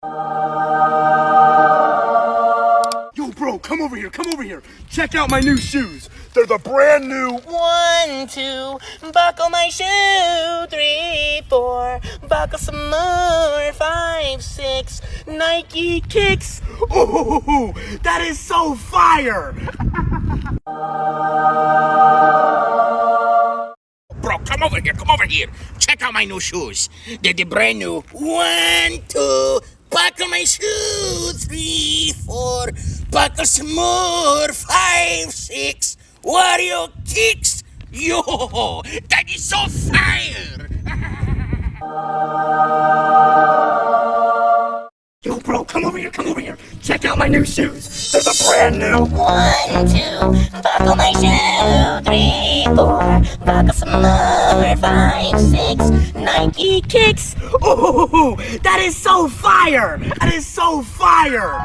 Yo, bro, come over here, come over here. Check out my new shoes. They're the brand new 1, 2, buckle my shoe. 3, 4, buckle some more. 5, 6, Nike kicks. Oh, that is so fire! Bro, come over here. Check out my new shoes. They're the brand new 1, 2, buckle my shoe. 3, 4, buckle some more. 5, 6, Wario kicks. Yo, that is so fire! Yo, bro, come over here, come over here. Check out my new shoes. They're the brand new 1, 2, buckle my shoe. 3, 4, buckle some more. 5, 6, Nike kicks. Oh, that is so fire! That is so fire!